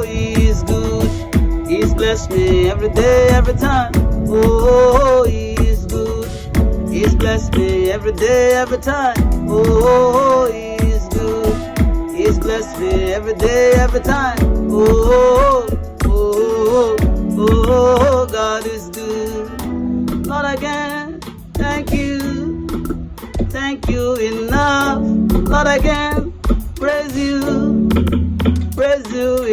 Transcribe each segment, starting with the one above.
He is good. He's blessed me every day, every time. Oh, He is good. He's blessed me every day, every time. Oh, He is good. He's blessed me every day, every time. Oh, oh, oh, God is good. Lord, again, thank you enough. Lord, again, praise you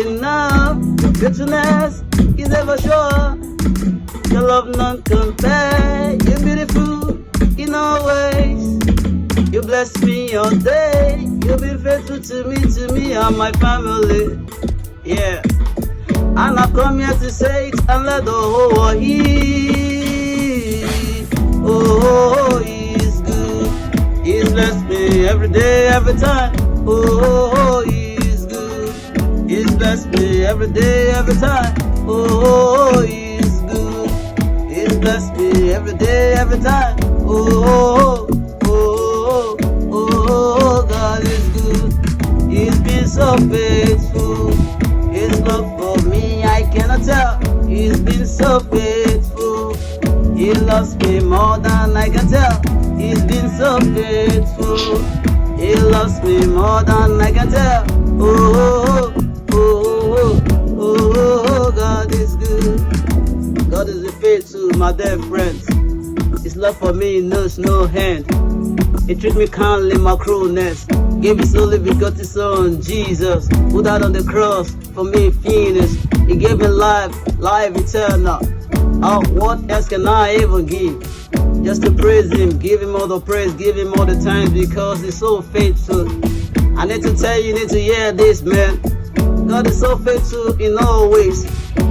enough. Your faithfulness is ever sure. Your love none compare. You're beautiful in all ways. You bless me all day. You've been faithful to me and my family. Yeah. And I come here to say it and let the whole world hear. Oh, He is good. He's blessed me every day, every time. Oh, He is good. He's blessed me every day, every time. Oh, He is good. He's blessed me every day, every time. Oh, oh, oh, God is good. He's been so faithful. His love for me I cannot tell. He's been so faithful. He loves me more than I can tell. He's been so faithful. He loves me more than I can tell. Oh, oh, oh, oh, God is good. God is faithful, my dear friends. His love for me knows no end. He treats me kindly, my cruelness. Gave His only begotten Son, Jesus, who died on the cross for me, finished. He gave me life, life eternal. Oh, what else can I even give? Just to praise Him, give Him all the praise, give Him all the thanks, because He's so faithful. I need to tell you, need to hear this, man. God is so faithful in all ways.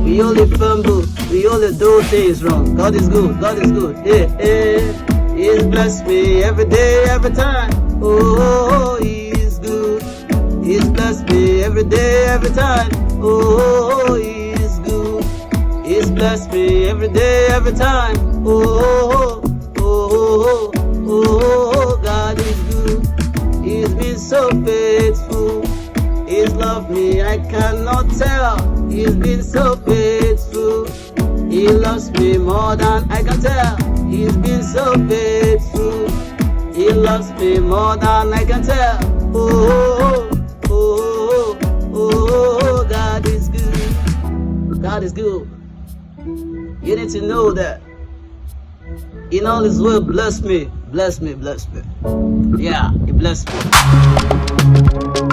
We only fumble, we only do things wrong. God is good, God is good. Yeah, yeah. He's blessed me every day, every time. Oh, He is good. He's blessed me every day, every time. Oh, He is good. He's blessed me every day, every time. Oh, oh, oh, oh, God is good. He's been so faithful. He's loved me, I cannot tell. He's been so faithful. He loves me more than I can tell. He's been so faithful. He loves me more than I can tell. Oh, oh, oh, oh, God is good. God is good. You need to know that. In all His word, bless me, bless me, bless me. Yeah, He blessed me.